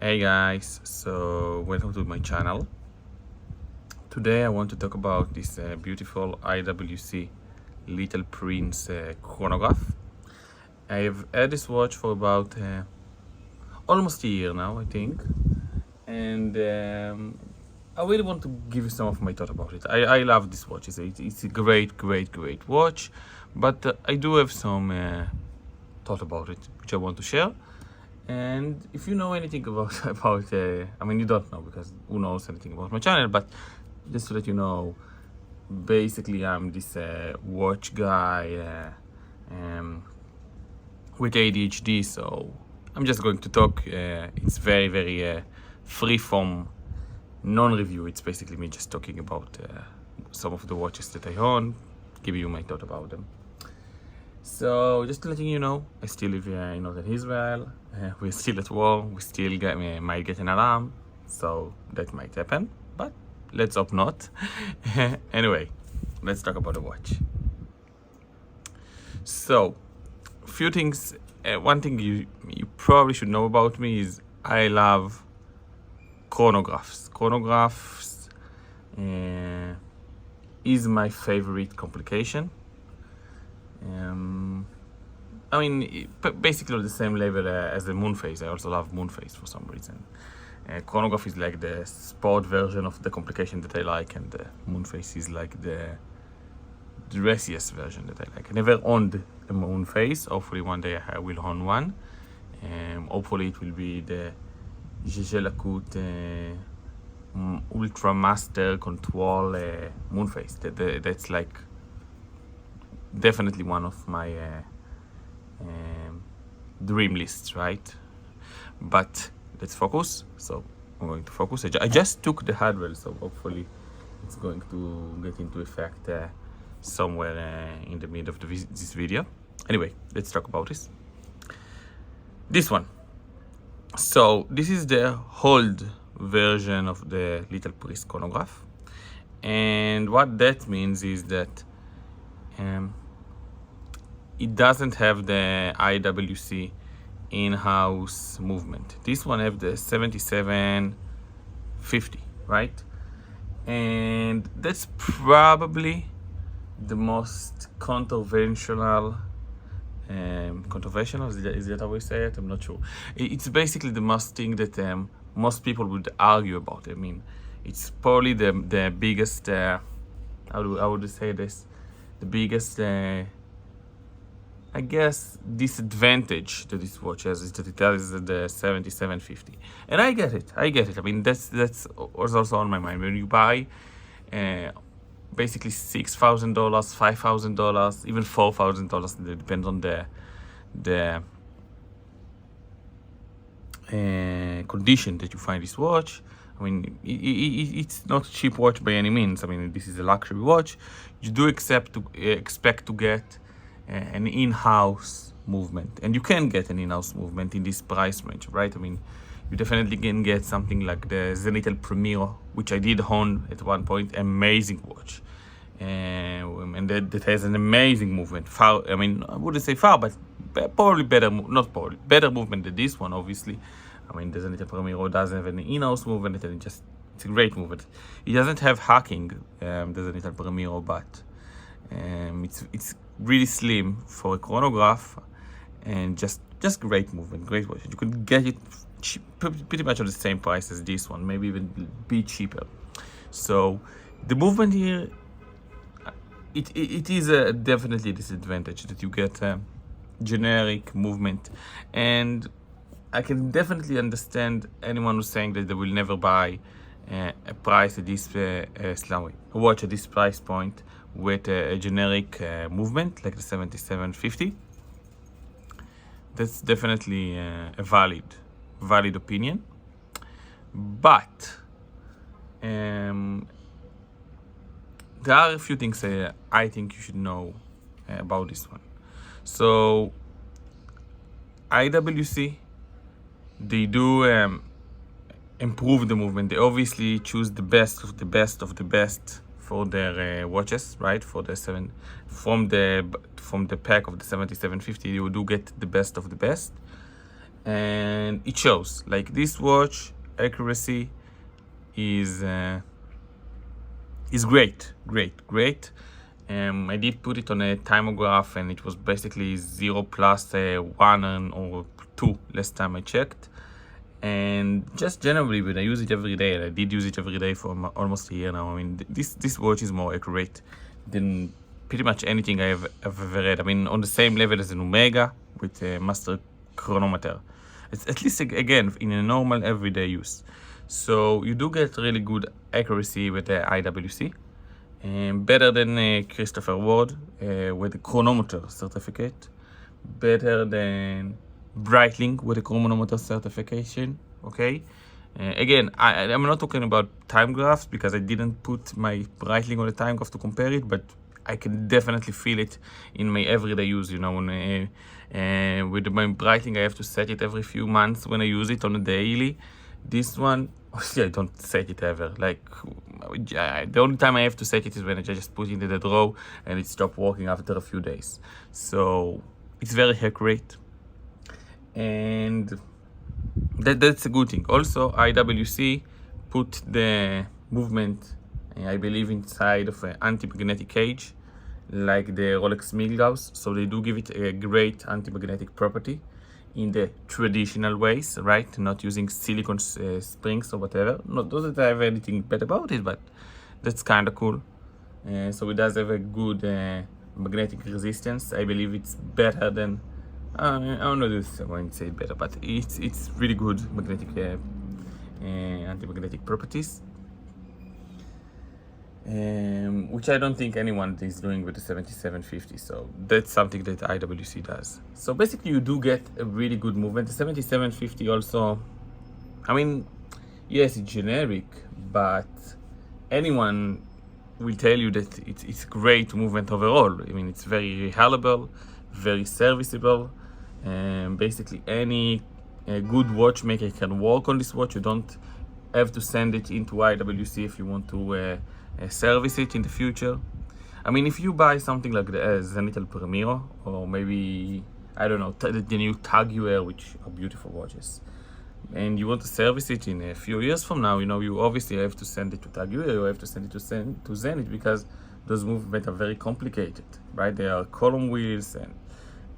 Hey guys, so welcome to my channel. Today I want to talk about this beautiful IWC Little Prince chronograph. I've had this watch for about almost a year now, I think, and I really want to give you some of my thought about it. I love this watch. It's a great watch, but I do have some thought about it, which I want to share. And if you know anything about I mean, you don't know, because who knows anything about my channel, but just to let you know, basically I'm this watch guy with ADHD, so I'm just going to talk. It's very free from non-review. It's basically me just talking about some of the watches that I own, give you my thought about them. So just to letting you know, I still live in northern Israel. We're still at war. We still might get an alarm, so that might happen, but let's hope not. Anyway, let's talk about the watch. So, few things. One thing you probably should know about me is I love chronographs. Chronographs is my favorite complication. I mean, basically on the same level as the moon phase. I also love moon phase for some reason. Chronograph is like the sport version of the complication that I like, and the moon phase is like the dressiest version that I like. I never owned a moon phase. Hopefully one day I will own one. Hopefully it will be the Gégé Ultra Master Control moon phase. That's like definitely one of my dream lists, right? But let's focus. So I'm going to focus. I just took the hardware, so hopefully it's going to get into effect somewhere in the mid of this video. Anyway, let's talk about this one. So this is the old version of the Little Prince chronograph, and what that means is that it doesn't have the IWC in-house movement. This one have the 7750, right? And that's probably the most controversial, is that how we say it? I'm not sure. It's basically the most thing that most people would argue about. I mean, it's probably the biggest, how would I say this? The biggest, I guess, disadvantage that this watch has is that it has the 7750, and I get it. I mean, that's also on my mind. When you buy basically $6,000, $5,000, even $4,000, it depends on the condition that you find this watch. I mean, it's not a cheap watch by any means. I mean, this is a luxury watch. You do expect to get an in-house movement, and you can get an in-house movement in this price range, right? I mean, you definitely can get something like the Zenithal Premier, which I did own at one point. Amazing watch, and that has an amazing movement. Far, I mean, I wouldn't say far, but probably better movement than this one, obviously. I mean, the Zenithal Premier doesn't have an in-house movement, and it's a great movement. It doesn't have hacking, the Zenithal Premier, but it's really slim for a chronograph, and just great movement, great watch. You could get it pretty much at the same price as this one, maybe even be cheaper. So the movement here, it is definitely a disadvantage that you get generic movement, and I can definitely understand anyone who's saying that they will never buy a price at this a watch at this price point with a generic movement like the 7750. That's definitely a valid opinion, but there are a few things I think you should know about this one. So IWC, they do improve the movement. They obviously choose the best of the best for their watches, right? For the from the pack of the 7750, you do get the best of the best. and it shows like this watch accuracy is great. I did put it on a timograph and it was basically 0 plus 1 or 2 last time I checked. And just generally, when I use it every day, and I did use it every day for almost a year now, I mean, this watch is more accurate than pretty much anything I've ever read. I mean, on the same level as an Omega with a master chronometer. It's at least, again, in a normal everyday use. So you do get really good accuracy with the IWC. Better than Christopher Ward with the chronometer certificate. Better than Breitling with a chronometer certification. Okay. Again, I'm not talking about time graphs because I didn't put my Breitling on the time graph to compare it, but I can definitely feel it in my everyday use. You know, with my Breitling, I have to set it every few months when I use it on a daily. This one, I don't set it ever. Like, the only time I have to set it is when I just put it in the drawer and it stopped working after a few days. So it's very accurate. And that's a good thing. Also, IWC put the movement, I believe, inside of an anti-magnetic cage, like the Rolex Milgauss. So they do give it a great anti-magnetic property in the traditional ways, right? Not using silicone springs or whatever. Not that I have anything bad about it, but that's kind of cool. So it does have a good magnetic resistance. I believe it's better than, I don't know if I'm going to say better, but it's really good magnetic anti-magnetic properties, which I don't think anyone is doing with the 7750. So that's something that IWC does. So basically, you do get a really good movement. The 7750 also, I mean, yes, it's generic, but anyone will tell you that it's great movement overall. I mean, it's very reliable, very serviceable. Basically, any good watchmaker can work on this watch. You don't have to send it into IWC if you want to service it in the future. I mean, if you buy something like the Zenithal Premio, or maybe, I don't know, the new Tag Heuer, which are beautiful watches, and you want to service it in a few years from now, you know, you obviously have to send it to Tag Heuer, you have to send it to Zenith, because those movements are very complicated, right? They are column wheels and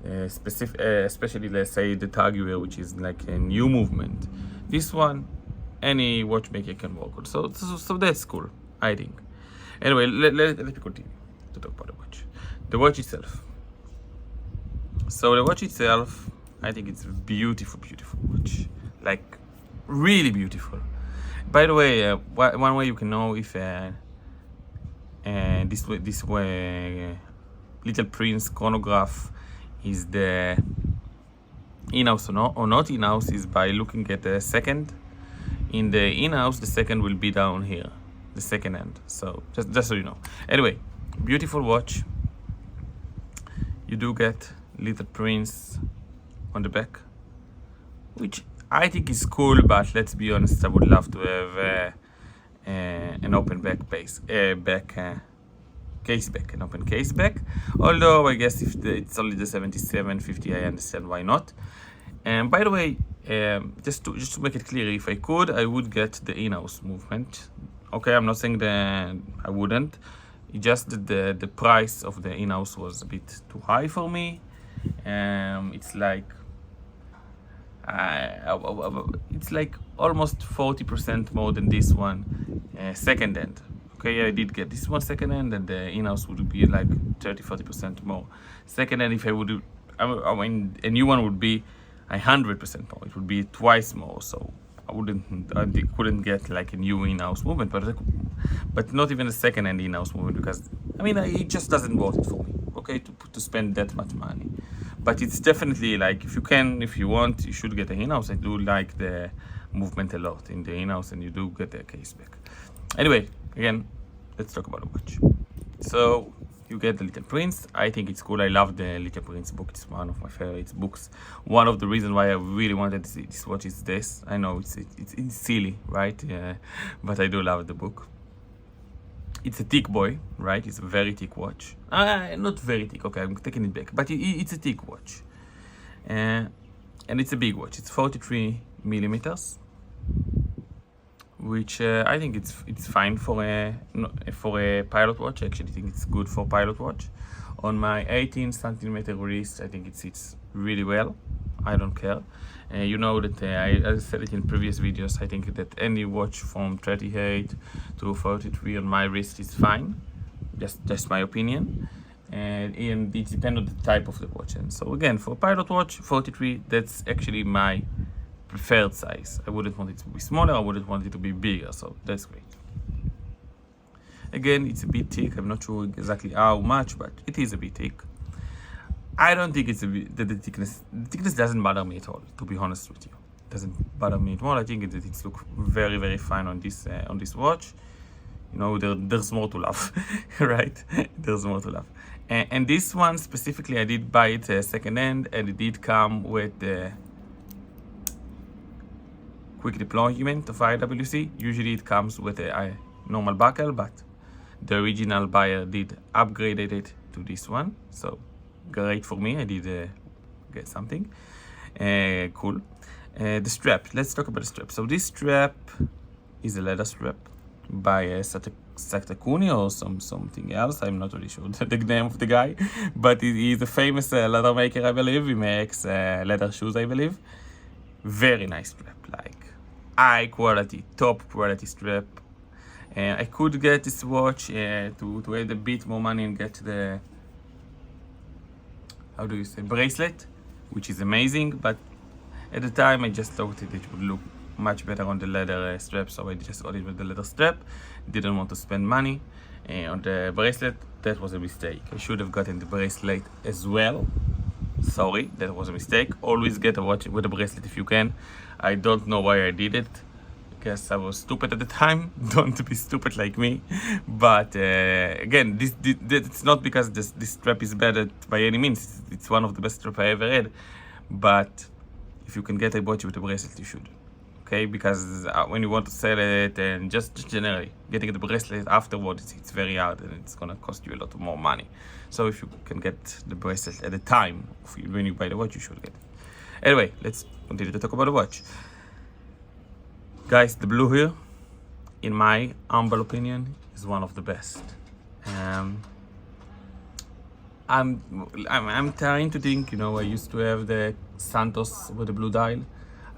especially, let's say, the Tag Heuer, which is like a new movement. This one, any watchmaker can work on. So that's cool, I think. Anyway, let me continue to talk about the watch. The watch itself. So the watch itself, I think it's a beautiful watch. Like, really beautiful. By the way, one way you can know if this way Little Prince chronograph is the in-house or not in-house is by looking at the second. In the in-house, the second will be down here, the second end. So just so you know. Anyway, beautiful watch. You do get Little Prince on the back, which I think is cool, but let's be honest, I would love to have an open case back, an open case back. Although I guess if it's only the 7750, I understand why not. And by the way, just to make it clear, if I could, I would get the in-house movement. Okay, I'm not saying that I wouldn't. It's just that the price of the in-house was a bit too high for me. It's like almost 40% more than this one, second hand. Okay, I did get this one second hand, and the in-house would be like 30-40% more. Second hand, if I would, I mean, a new one would be 100% more. It would be twice more. So I couldn't get like a new in-house movement, but not even a second hand in-house movement, because I mean, it just doesn't worth it for me. Okay, to spend that much money. But it's definitely like, if you want, you should get an in-house. I do like the movement a lot in the in-house, and you do get the case back. Anyway, again, let's talk about the watch. So you get the Little Prince. I think it's cool. I love the Little Prince book. It's one of my favorite books. One of the reasons why I really wanted this watch is this. I know it's silly, right? Yeah, but I do love the book. It's a thick boy, right? It's a very thick watch. Not very thick. Okay, I'm taking it back. But it's a thick watch. and it's a big watch. It's 43 millimeters, which I think it's fine for a pilot watch. Actually, I think it's good for pilot watch. On my 18 centimeter wrist, I think it sits really well. I don't care. You know that I said it in previous videos. I think that any watch from 38 to 43 on my wrist is fine. Just my opinion. And it depends on the type of the watch. And so again, for a pilot watch, 43, that's actually my preferred size. I wouldn't want it to be smaller. I wouldn't want it to be bigger. So that's great. Again, it's a bit thick. I'm not sure exactly how much, but it is a bit thick. I don't think it's the thickness. The thickness doesn't bother me at all, to be honest with you. It doesn't bother me at all. I think it looks very, very fine on this watch. You know, there's more to love, right? There's more to love. And this one specifically, I did buy it second hand, and it did come with the quick deployment of IWC. Usually it comes with a normal buckle, but the original buyer did upgrade it to this one, so great for me. I did get something cool. The strap, let's talk about the strap. So this strap is a leather strap by Saktakuni or something else. I'm not really sure the name of the guy, but he's a famous leather maker, I believe. He makes leather shoes, I believe. Very nice strap, like high quality, top quality strap. I could get this watch to add a bit more money and get the, how do you say, bracelet, which is amazing, but at the time I just thought it would look much better on the leather strap, so I just got it with the leather strap. Didn't want to spend money on the bracelet. That was a mistake. I should have gotten the bracelet as well. Sorry, that was a mistake. Always get a watch with a bracelet if you can. I don't know why I did it. Guess I was stupid at the time. Don't be stupid like me. But again, it's not because this strap is bad by any means. It's one of the best straps I ever had. But if you can get a watch with a bracelet, you should. Okay, because when you want to sell it, and just generally getting the bracelet afterwards, it's very hard and it's gonna cost you a lot more money. So if you can get the bracelet at the time when you buy the watch, you should get it. Anyway, let's continue to talk about the watch. Guys, the blue here, in my humble opinion, is one of the best. I'm trying to think. You know, I used to have the Santos with the blue dial.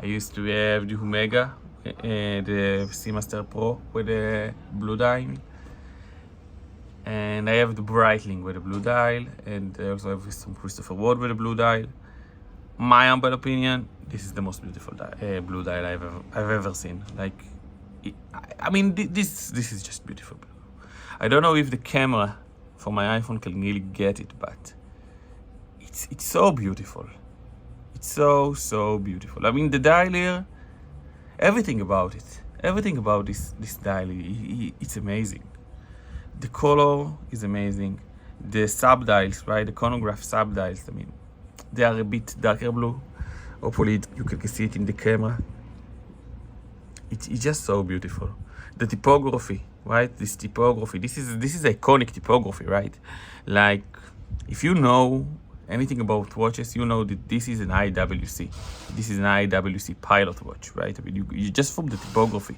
I used to have the Omega, the Seamaster Pro with the blue dial, and I have the Breitling with the blue dial, and I also have some Christopher Ward with the blue dial. My humble opinion, this is the most beautiful blue dial I've ever seen. Like, I mean, this is just beautiful. I don't know if the camera for my iPhone can really get it, but it's so beautiful. It's so beautiful. I mean, the dial here, everything about it, everything about this dial, it's amazing. The color is amazing. The sub-dials, right? The chronograph sub-dials, I mean, they are a bit darker blue. Hopefully you can see it in the camera. It's just so beautiful. The typography, right? This typography, this is iconic typography, right? Like, if you know anything about watches, you know that this is an IWC. This is an IWC pilot watch, right? I mean, you just from the typography,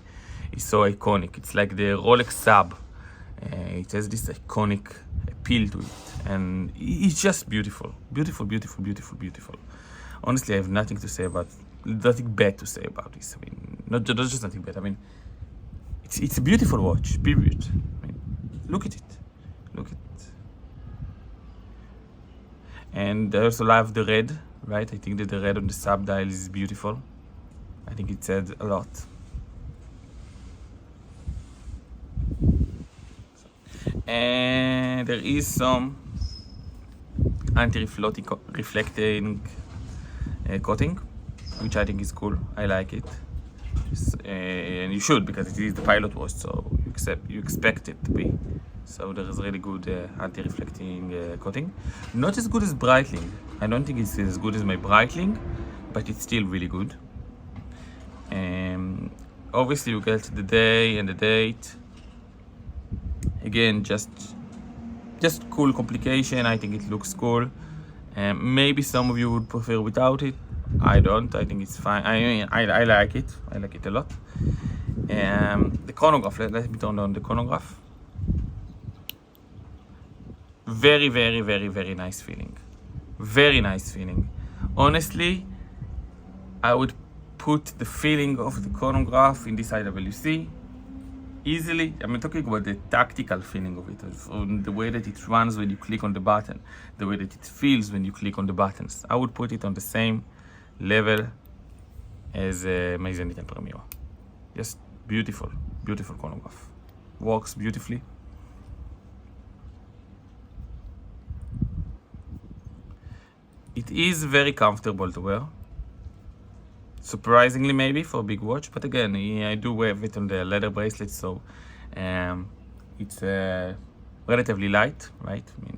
it's so iconic. It's like the Rolex sub. It has this iconic appeal to it, and it's just beautiful, beautiful, beautiful, beautiful, beautiful. Honestly, I have nothing bad to say about this. I mean, not just nothing bad. I mean, it's a beautiful watch. Period. I mean, look at it. Look at it. And I also love the red, right? I think that the red on the sub dial is beautiful. I think it said a lot. And there is some anti-reflecting coating, which I think is cool. I like it. And you should, because it is the pilot watch, so you expect it to be. So there is really good anti-reflecting coating. Not as good as Breitling. I don't think it's as good as my Breitling, but it's still really good. Obviously you get the day and the date. Again, just cool complication. I think it looks cool. Maybe some of you would prefer without it. I don't. I think it's fine. I mean, I like it. I like it a lot. The chronograph. Let me turn on the chronograph. Very, very, very, very nice feeling. Very nice feeling. Honestly, I would put the feeling of the chronograph in this IWC easily. I'm talking about the tactical feeling of it, on the way that it runs when you click on the button, the way that it feels when you click on the buttons. I would put it on the same level as my Zenith and Premiere. Just beautiful, beautiful chronograph. Works beautifully. It is very comfortable to wear. Surprisingly, maybe for a big watch, but again, I do have it on the leather bracelet, so it's relatively light, right? I mean,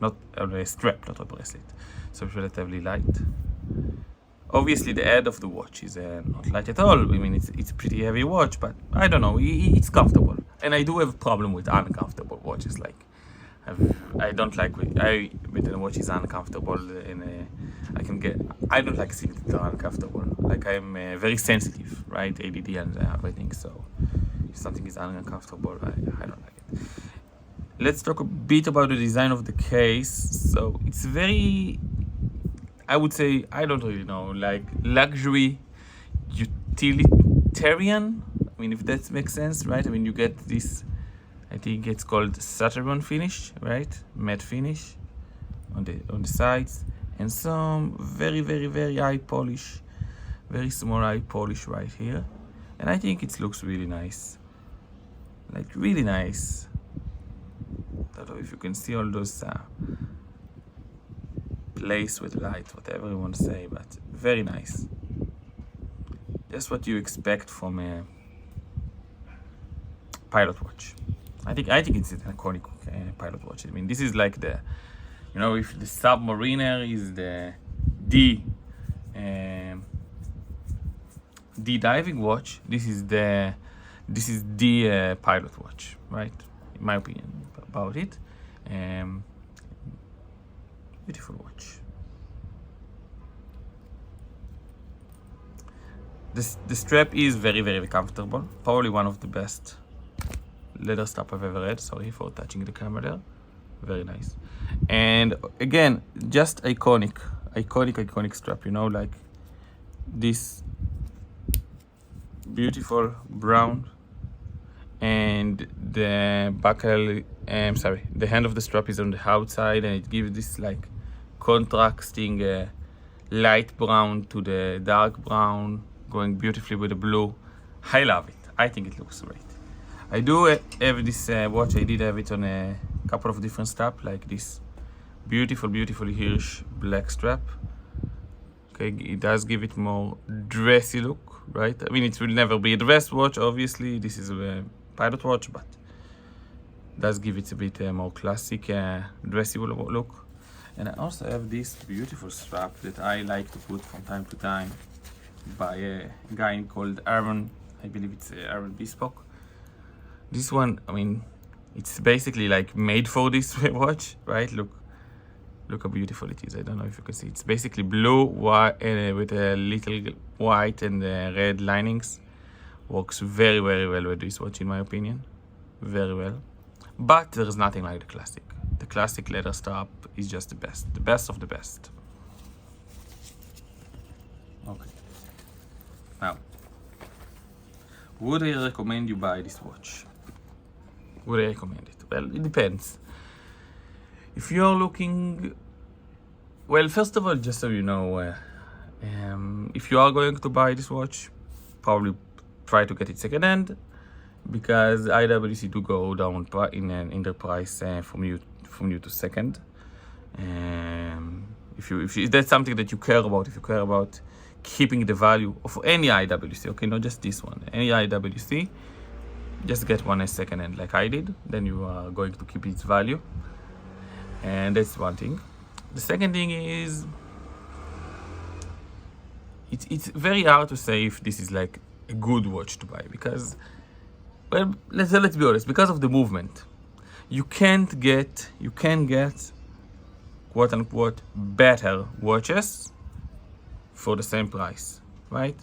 not a strap, not a bracelet, so it's relatively light. Obviously, the head of the watch is not light at all. I mean, it's a pretty heavy watch, but I don't know, it's comfortable. And I do have a problem with uncomfortable watches. Like, I don't like when the watch is uncomfortable, and I don't like things that are uncomfortable. Like, I'm very sensitive, right? ADD and everything. So if something is uncomfortable, I don't like it. Let's talk a bit about the design of the case. So it's very, I would say, I don't really know, like luxury utilitarian. I mean, if that makes sense, right? I mean, you get this, I think it's called Saturn finish, right? Matte finish on the sides, and some very, very, very high polish, very small high polish right here. And I think it looks really nice, like really nice. I don't know if you can see all those place with light, whatever you want to say, but very nice. Just what you expect from a pilot watch. I think it's an iconic pilot watch. I mean, this is like the, you know, if the Submariner is the D diving watch, this is the pilot watch, right? In my opinion about it. Beautiful watch. The strap is very, very comfortable. Probably one of the best leather strap I've ever had. Sorry for touching the camera there. Very nice. And again, just iconic strap, you know, like this beautiful brown, and the buckle, the hand of the strap is on the outside, and it gives this like contrasting light brown to the dark brown, going beautifully with the blue. I love it. I think it looks great. I do have this watch. I did have it on a couple of different straps, like this beautiful Hirsch black strap. Okay, it does give it more dressy look, right? I mean, it will never be a dress watch, obviously. This is a pilot watch, but it does give it a bit more classic, dressy look. And I also have this beautiful strap that I like to put from time to time by a guy called Aaron. I believe it's Aaron Bespoke. This one, I mean, it's basically like made for this watch, right? Look how beautiful it is. I don't know if you can see. It's basically blue, white, with a little white and red linings. Works very, very well with this watch, in my opinion. Very well. But there's nothing like the classic. The classic leather strap is just the best of the best. Okay. Now, would I recommend you buy this watch? Would I recommend it? Well, it depends. If you're looking, well, first of all, just so you know, if you are going to buy this watch, probably try to get it second-hand, because IWC do go down in the price from new to second. If that's something that you care about, if you care about keeping the value of any IWC, okay, not just this one, any IWC, just get one as second hand like I did, then you are going to keep its value. And that's one thing. The second thing is, it's very hard to say if this is like a good watch to buy, because, well, let's be honest, because of the movement, you can get quote unquote better watches for the same price, right?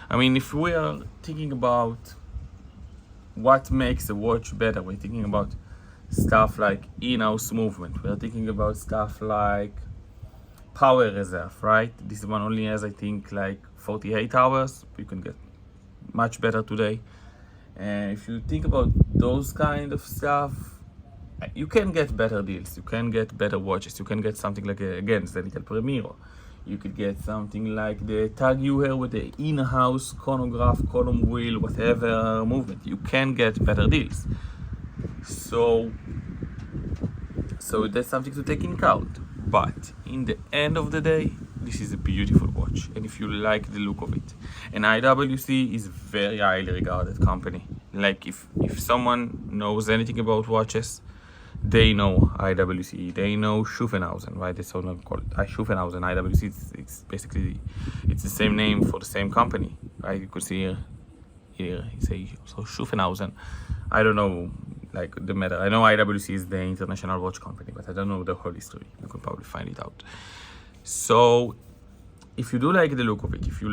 I mean, if we are thinking about what makes a watch better, we're thinking about stuff like in-house movement. We're thinking about stuff like power reserve, right? This one only has, I think, like 48 hours. You can get much better today. And if you think about those kind of stuff, you can get better deals. You can get better watches. You can get something like, again, the little Premiero. You could get something like the Tag Heuer with the in-house chronograph, column wheel, whatever movement. You can get better deals. So that's something to take in account. But in the end of the day, this is a beautiful watch, and if you like the look of it, and IWC is a very highly regarded company. Like if someone knows anything about watches, they know IWC, they know Schuffenhausen, right? That's how they call it. Schuffenhausen, IWC. It's basically it's the same name for the same company, right? You could see here you say so Schuffenhausen. I don't know like the matter. I know IWC is the international watch company, but I don't know the whole history. You can probably find it out. So if you do like the look of it, if you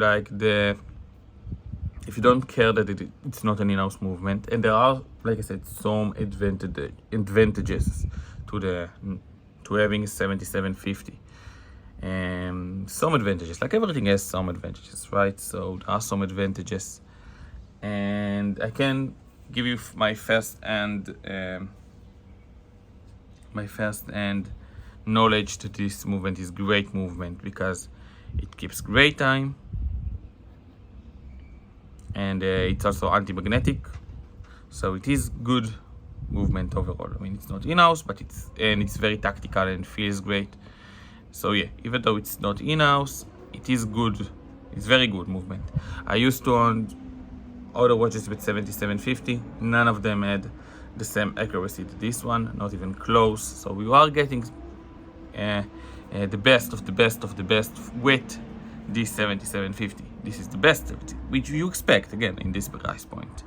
don't care that it's not an in-house movement, and there are, like I said, some advantages to having a 7750. Some advantages, like everything has some advantages, right? So there are some advantages, and I can give you my first hand knowledge that this movement is great movement because it keeps great time, and it's also anti-magnetic, so it is good movement overall. I mean, it's not in-house, but it's very tactical and feels great. So yeah, even though it's not in-house, it is good. It's very good movement. I used to own other watches with 7750. None of them had the same accuracy to this one, not even close. So we are getting the best of the best of the best with this 7750. This is the best of it, which you expect again in this price point.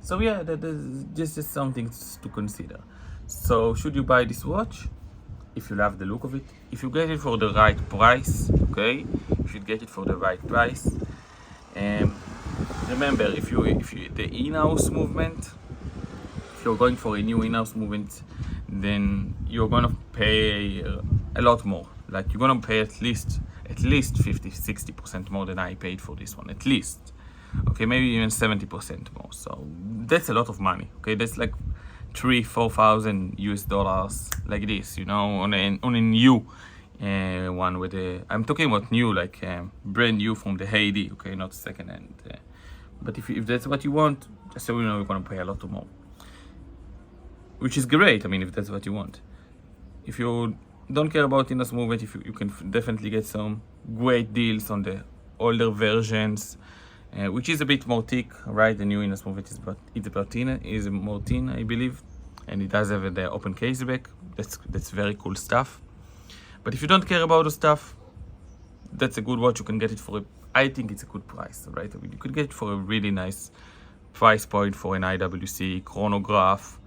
So yeah, this is something to consider. So should you buy this watch? If you love the look of it, if you get it for the right price, okay, you should get it for the right price. Remember, if the in-house movement, if you're going for a new in-house movement, then you're gonna pay a lot more. Like you're gonna pay at least 50-60% more than I paid for this one, at least. Okay, maybe even 70% more. So that's a lot of money. Okay, that's like $3,000-4,000 US, like this, you know, on a new one with a. I'm talking about new, like brand new from the heyday. Okay, not second hand. But if that's what you want, just so you know, you're gonna pay a lot more, which is great. I mean, if that's what you want. If you don't care about in-house movement, if you can definitely get some great deals on the older versions, which is a bit more thick, right? The new in-house movement is more thin, I believe, and it does have the open case back. That's very cool stuff. But if you don't care about the stuff, that's a good watch. You can get it for I think it's a good price, right? I mean, you could get it for a really nice price point for an IWC chronograph,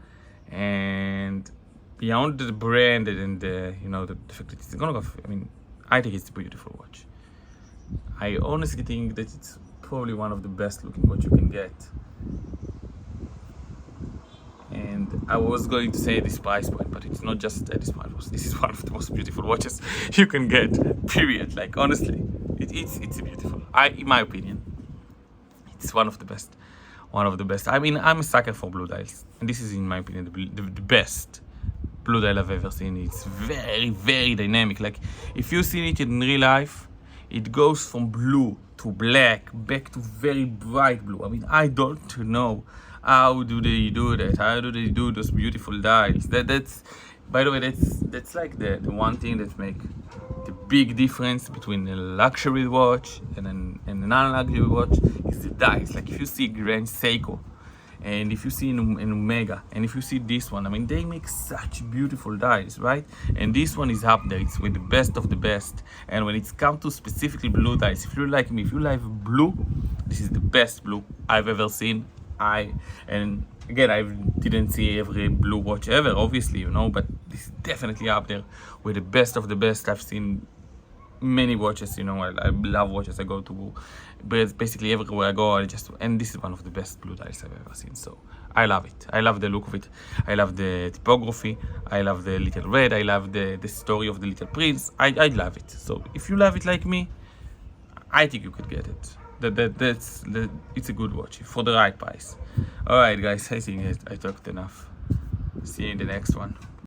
and beyond the brand and the fact that it's a chronograph, I mean, I think it's a beautiful watch. I honestly think that it's probably one of the best looking watch you can get. And I was going to say this price point, but it's not just this one. This is one of the most beautiful watches you can get, period. Like, honestly, it's beautiful. In my opinion, it's one of the best. I mean, I'm a sucker for blue dials, and this is, in my opinion, the best blue dial I've ever seen. It's very, very dynamic. Like, if you see it in real life, it goes from blue to black, back to very bright blue. I mean, I don't know how do they do that. How do they do those beautiful dials? That's by the way, that's like the one thing that make the big difference between a luxury watch and a non-luxury watch is the dials. Like if you see Grand Seiko, and if you see an Omega, and if you see this one, I mean, they make such beautiful dials, right? And this one is up there. It's with the best of the best. And when it's come to specifically blue dials, if you're like me, if you like blue, this is the best blue I've ever seen. And again, I didn't see every blue watch ever, obviously, but this is definitely up there with the best of the best I've seen many watches, you know. I love watches. I go to basically everywhere I go. And this is one of the best blue dials I've ever seen. So I love it. I love the look of it. I love the typography. I love the little red. I love the story of the little prince. I love it. So if you love it like me, I think you could get it. It's a good watch for the right price. All right, guys. I think I talked enough. See you in the next one.